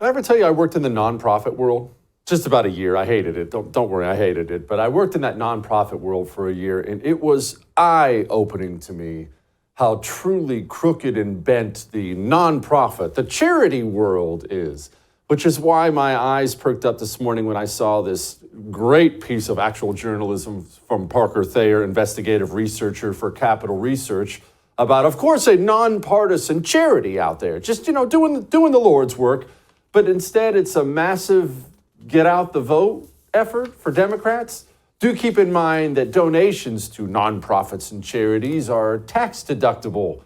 I ever tell you I worked in the nonprofit world? Just about a year. I hated it. Don't worry, I hated it. But I worked in that nonprofit world for a year, and it was eye-opening to me how truly crooked and bent the nonprofit, the charity world is. Which is why my eyes perked up this morning when I saw this great piece of actual journalism from Parker Thayer, investigative researcher for Capital Research, about, of course, a nonpartisan charity out there, just doing the Lord's work. But instead, it's a massive get out the vote effort for Democrats. Do keep in mind that donations to nonprofits and charities are tax deductible.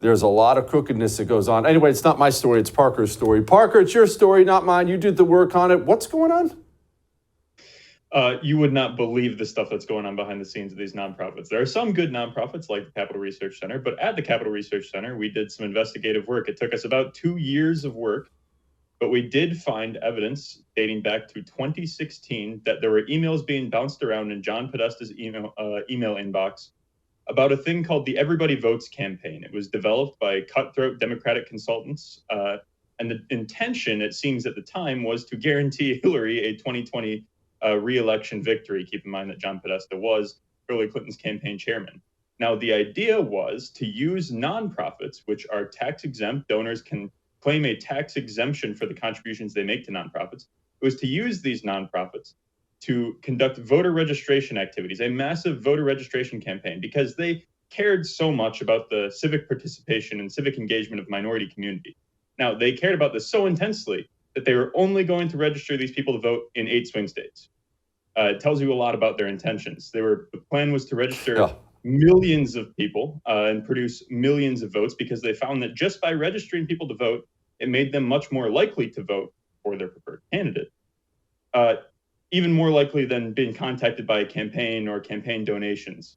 There's a lot of crookedness that goes on. Anyway, it's not my story, it's Parker's story. Parker, it's your story, not mine. You did the work on it. What's going on? You would not believe the stuff that's going on behind the scenes of these nonprofits. There are some good nonprofits like the Capital Research Center, but at the Capital Research Center, we did some investigative work. It took us about 2 years of work, but we did find evidence dating back to 2016 that there were emails being bounced around in John Podesta's email inbox about a thing called the Everybody Votes campaign. It was developed by cutthroat Democratic consultants, and the intention, it seems at the time, was to guarantee Hillary a 2020 re-election victory. Keep in mind that John Podesta was Hillary Clinton's campaign chairman. Now, the idea was to use nonprofits, which are tax exempt. Donors can claim a tax exemption for the contributions they make to nonprofits. It was to use these nonprofits to conduct voter registration activities, a massive voter registration campaign, because they cared so much about the civic participation and civic engagement of minority community. Now, they cared about this so intensely that they were only going to register these people to vote in 8 swing states. It tells you a lot about their intentions. The plan was to register millions of people and produce millions of votes, because they found that just by registering people to vote, it made them much more likely to vote for their preferred candidate. Even more likely than being contacted by a campaign or campaign donations.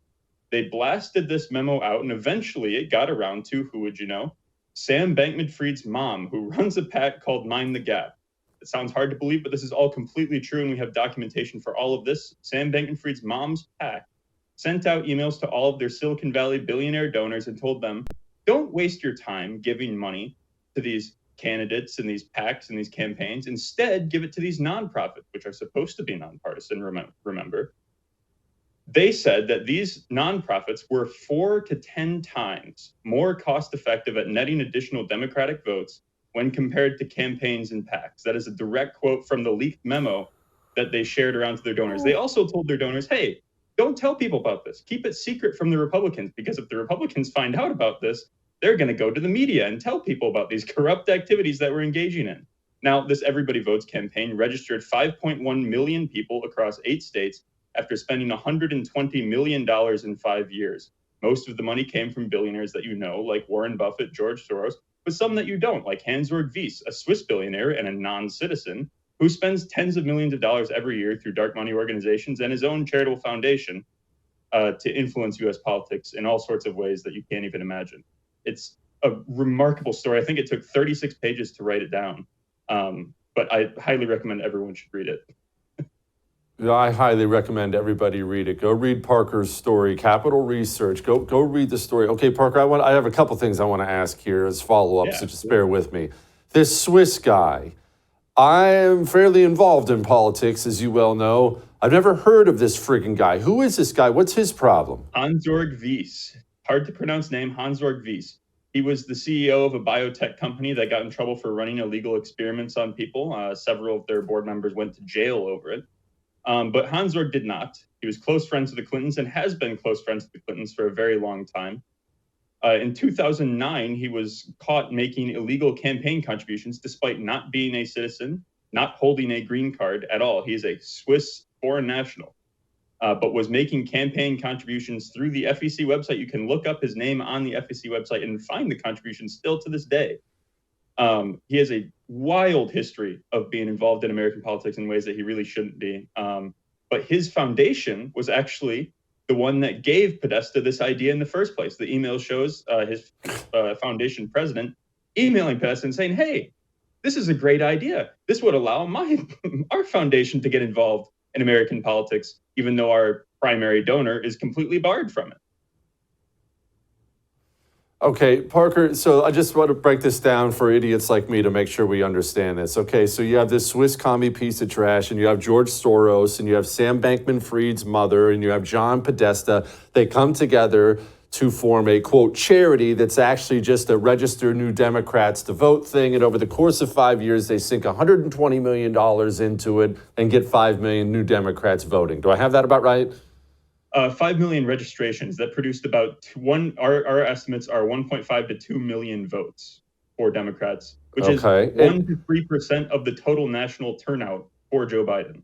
They blasted this memo out, and eventually it got around to, who would you know? Sam Bankman-Fried's mom, who runs a PAC called Mind the Gap. It sounds hard to believe, but this is all completely true, and we have documentation for all of this. Sam Bankman-Fried's mom's PAC sent out emails to all of their Silicon Valley billionaire donors and told them, don't waste your time giving money to these candidates and these PACs and these campaigns. Instead, give it to these nonprofits, which are supposed to be nonpartisan, remember. They said that these nonprofits were 4 to 10 times more cost-effective at netting additional Democratic votes when compared to campaigns and PACs. That is a direct quote from the leaked memo that they shared around to their donors. They also told their donors, hey, don't tell people about this. Keep it secret from the Republicans, because if the Republicans find out about this, they're going to go to the media and tell people about these corrupt activities that we're engaging in. Now, this Everybody Votes campaign registered 5.1 million people across 8 states after spending $120 million in 5 years. Most of the money came from billionaires that you know, like Warren Buffett, George Soros, but some that you don't, like Hans-Jörg Wyss, a Swiss billionaire and a non-citizen who spends tens of millions of dollars every year through dark money organizations and his own charitable foundation to influence U.S. politics in all sorts of ways that you can't even imagine. It's a remarkable story. I think it took 36 pages to write it down, but I highly recommend everyone should read it. I highly recommend everybody read it. Go read Parker's story, Capital Research. Go read the story. Okay, Parker, I have a couple things I want to ask here as follow-ups, so just bear with me. This Swiss guy, I am fairly involved in politics, as you well know. I've never heard of this friggin' guy. Who is this guy? What's his problem? Hans-Jörg Wyss. Hard to pronounce name, Hans-Jörg Wyss. He was the CEO of a biotech company that got in trouble for running illegal experiments on people. Several of their board members went to jail over it. But Hans-Jörg did not. He was close friends with the Clintons and has been close friends with the Clintons for a very long time. In 2009, he was caught making illegal campaign contributions despite not being a citizen, not holding a green card at all. He is a Swiss foreign national. But was making campaign contributions through the FEC website. You can look up his name on the FEC website and find the contributions still to this day. He has a wild history of being involved in American politics in ways that he really shouldn't be. But his foundation was actually the one that gave Podesta this idea in the first place. The email shows his foundation president emailing Podesta and saying, hey, this is a great idea. This would allow our foundation to get involved in American politics, even though our primary donor is completely barred from it. Okay, Parker, so I just want to break this down for idiots like me to make sure we understand this. Okay, so you have this Swiss commie piece of trash, and you have George Soros, and you have Sam Bankman-Fried's mother, and you have John Podesta. They come together to form a, quote, charity that's actually just a register New Democrats to vote thing, and over the course of 5 years, they sink $120 million into it and get 5 million New Democrats voting. Do I have that about right? 5 million registrations that produced about our estimates are 1.5 to 2 million votes for Democrats, which is Okay. 1 to 3% of the total national turnout for Joe Biden.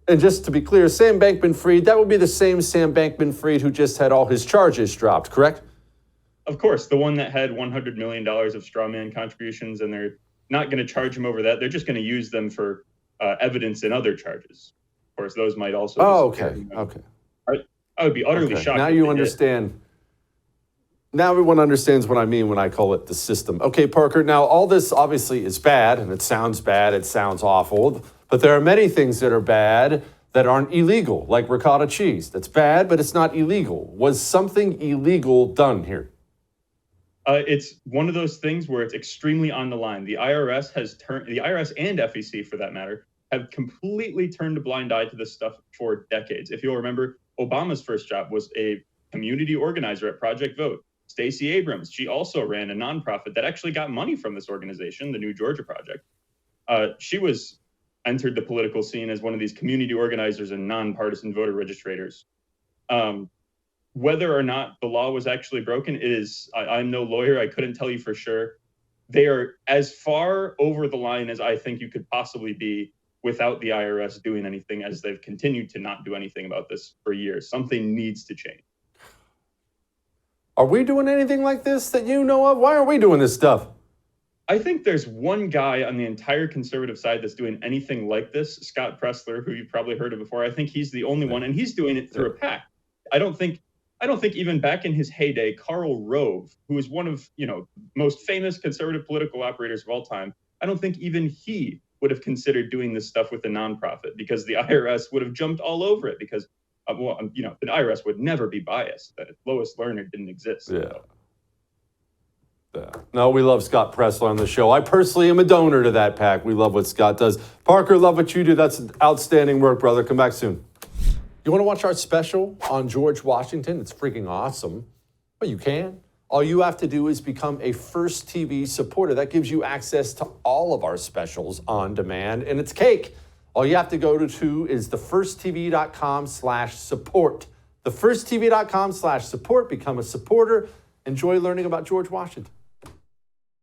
And just to be clear, Sam Bankman-Fried, that would be the same Sam Bankman-Fried who just had all his charges dropped, correct? Of course, the one that had $100 million of straw man contributions, and they're not going to charge him over that. They're just going to use them for evidence in other charges. Of course, those might also. Oh, okay. Okay. I would be utterly shocked. Now you understand. Now everyone understands what I mean when I call it the system. Okay, Parker, now all this obviously is bad, and it sounds awful, but there are many things that are bad that aren't illegal, like ricotta cheese. That's bad, but it's not illegal. Was something illegal done here? It's one of those things where it's extremely on the line. The IRS and FEC, for that matter, have completely turned a blind eye to this stuff for decades. If you'll remember, Obama's first job was a community organizer at Project Vote. Stacey Abrams, she also ran a nonprofit that actually got money from this organization, the New Georgia Project. She entered the political scene as one of these community organizers and nonpartisan voter registrators. Whether or not the law was actually broken, I'm no lawyer. I couldn't tell you for sure. They are as far over the line as I think you could possibly be without the IRS doing anything, as they've continued to not do anything about this for years. Something needs to change. Are we doing anything like this that you know of? Why are we doing this stuff? I think there's one guy on the entire conservative side that's doing anything like this, Scott Pressler, who you've probably heard of before. I think he's the only one, and he's doing it through a PAC. I don't think even back in his heyday, Karl Rove, who is one of most famous conservative political operators of all time, I don't think even he would have considered doing this stuff with a nonprofit, because the IRS would have jumped all over it, because the IRS would never be biased. That Lois Lerner didn't exist. Yeah. Yeah. No, we love Scott Pressler on the show. I personally am a donor to that PAC. We love what Scott does. Parker, love what you do. That's outstanding work, brother. Come back soon. You want to watch our special on George Washington? It's freaking awesome. Well, you can. All you have to do is become a First TV supporter. That gives you access to all of our specials on demand, and it's cake. All you have to go to is thefirsttv.com/support. Thefirsttv.com/support. Become a supporter. Enjoy learning about George Washington.